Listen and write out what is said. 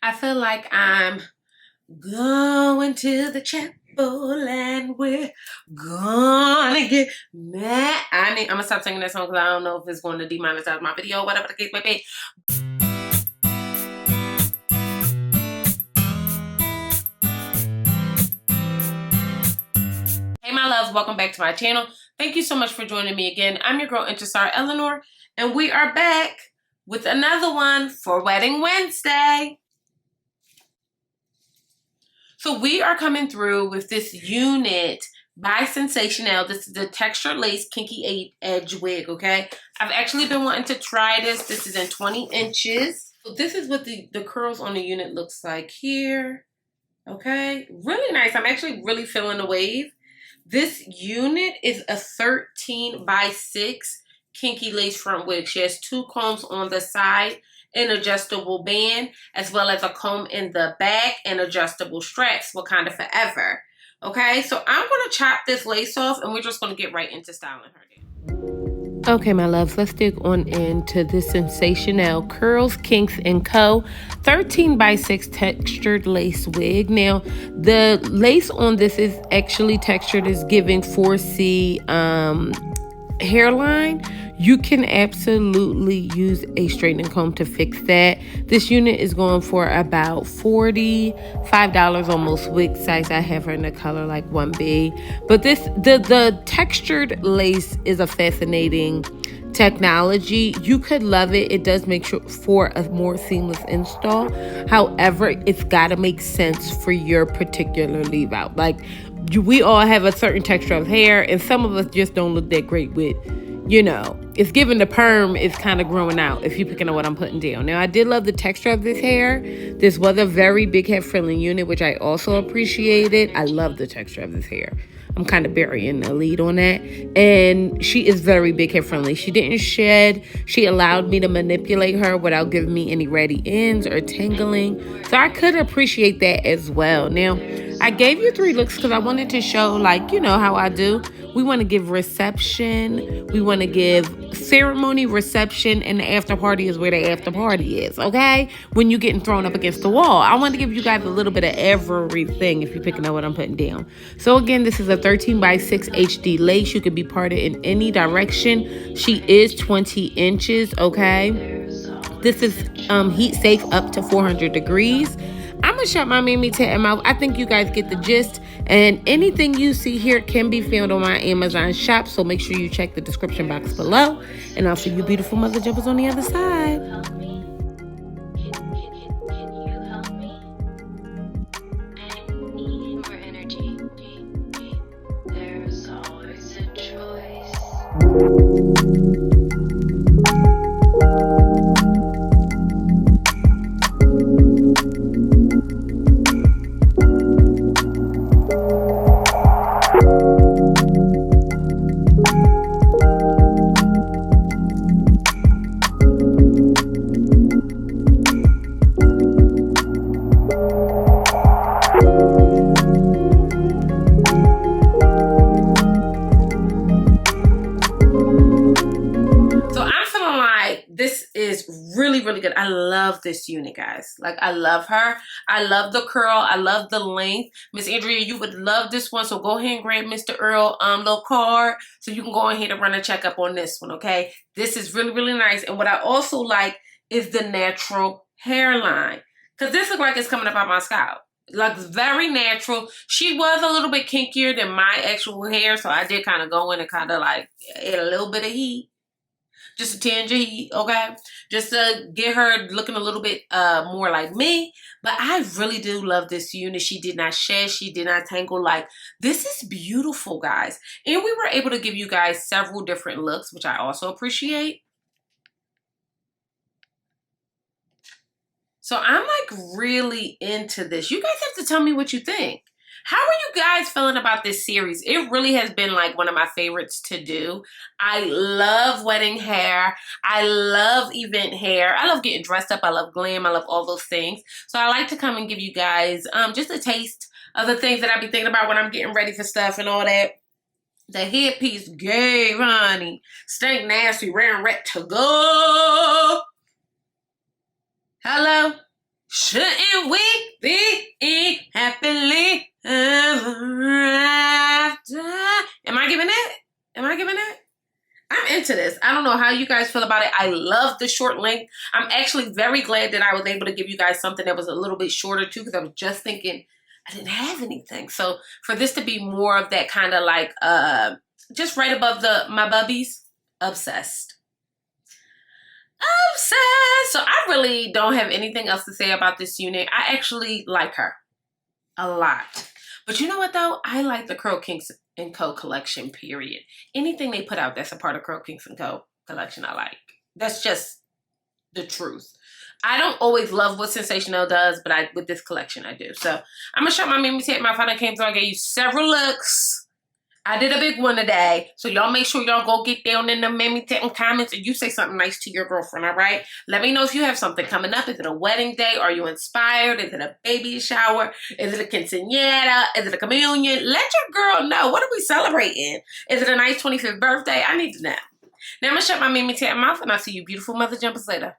I feel like I'm going to the chapel and we're gonna get mad. I'm gonna stop singing that song because I don't know if it's going to demonetize my video, whatever the case may be. Hey my loves, welcome back to my channel. Thank you so much for joining me again. I'm your girl Interstar Eleanor, and we are back with another one for Wedding Wednesday. So we are coming through with this unit by Sensationnel. This is the textured lace kinky edge wig, okay? I've actually been wanting to try this. This is in 20 inches. So this is what the curls on the unit looks like here, okay? Really nice. I'm actually really feeling the wave. This unit is a 13 by 6 kinky lace front wig. She has 2 combs on the side, an adjustable band, as well as a comb in the back and adjustable straps for kind of forever. Okay, so I'm going to chop this lace off and we're just going to get right into styling her. Okay, my loves, let's dig on into this Sensationnel Curls, Kinks & Co. 13 by 6 textured lace wig. Now, the lace on this is actually textured, is giving 4C hairline. You can absolutely use a straightening comb to fix that. This unit is going for about $45 almost wig size. I have her in the color like 1B. But this the textured lace is a fascinating technology. You could love it. It does make sure for a more seamless install. However, it's got to make sense for your particular leave out. Like, we all have a certain texture of hair, and some of us just don't look that great with, you know, it's giving the perm is kind of growing out, if you're picking up what I'm putting down. Now, I did love the texture of this hair. This was a very big head friendly unit, which I also appreciated. I love the texture of this hair. I'm kind of burying the lead on that. And she is very big head friendly. She didn't shed. She allowed me to manipulate her without giving me any ratty ends or tangling. So I could appreciate that as well. Now, I gave you 3 looks because I wanted to show, like, you know how I do. We want to give reception. We want to give ceremony, reception, and the after party is where the after party is, okay? When you're getting thrown up against the wall. I want to give you guys a little bit of everything if you're picking up what I'm putting down. So again, this is a 13 by 6 HD lace. You could be parted in any direction. She is 20 inches, okay? This is heat safe up to 400 degrees. I'm going to shut my mammy tit and mouth. I think you guys get the gist. And anything you see here can be found on my Amazon shop. So make sure you check the description box below. And I'll see you beautiful mother jumpers on the other side. Really good. I love this unit, guys. Like, I love her. I love the curl. I love the length. Miss Andrea, you would love this one, so go ahead and grab Mr. Earl little card so you can go ahead and run a checkup on this one, okay? This is really nice. And what I also like is the natural hairline, because this looks like it's coming up out my scalp. Like, very natural. She was a little bit kinkier than my actual hair, so I did kind of go in and kind of like add a little bit of heat. Just a tinge of heat, okay? Just to get her looking a little bit more like me. But I really do love this unit. She did not shed. She did not tangle. Like, this is beautiful, guys. And we were able to give you guys several different looks, which I also appreciate. So I'm like really into this. You guys have to tell me what you think. How are you guys feeling about this series? It really has been like one of my favorites to do. I love wedding hair. I love event hair. I love getting dressed up. I love glam. I love all those things. So I like to come and give you guys just a taste of the things that I be thinking about when I'm getting ready for stuff and all that. The headpiece gave, honey. Stank nasty, raring rat to go. Hello? Shouldn't we be happily ever after? Am I giving it? Am I giving it? I'm into this. I don't know how you guys feel about it. I love the short length. I'm actually very glad that I was able to give you guys something that was a little bit shorter too, because I was just thinking I didn't have anything. So for this to be more of that kind of like just right above my bubbies, obsessed. Obsessed. So I really don't have anything else to say about this unit. I actually like her a lot. But you know what though? I like the Curl Kinks & Co. collection, period. Anything they put out that's a part of Curl Kinks & Co. collection, I like. That's just the truth. I don't always love what Sensationnel does, but with this collection, I do. So I'm going to show my Mimi Tate. My final came through. I gave you several looks. I did a big one today. So y'all make sure y'all go get down in the Mimi Tate comments and you say something nice to your girlfriend, all right? Let me know if you have something coming up. Is it a wedding day? Are you inspired? Is it a baby shower? Is it a quinceañera? Is it a communion? Let your girl know. What are we celebrating? Is it a nice 25th birthday? I need to know. Now I'm going to shut my Mimi Tate mouth and I'll see you beautiful mother jumpers later.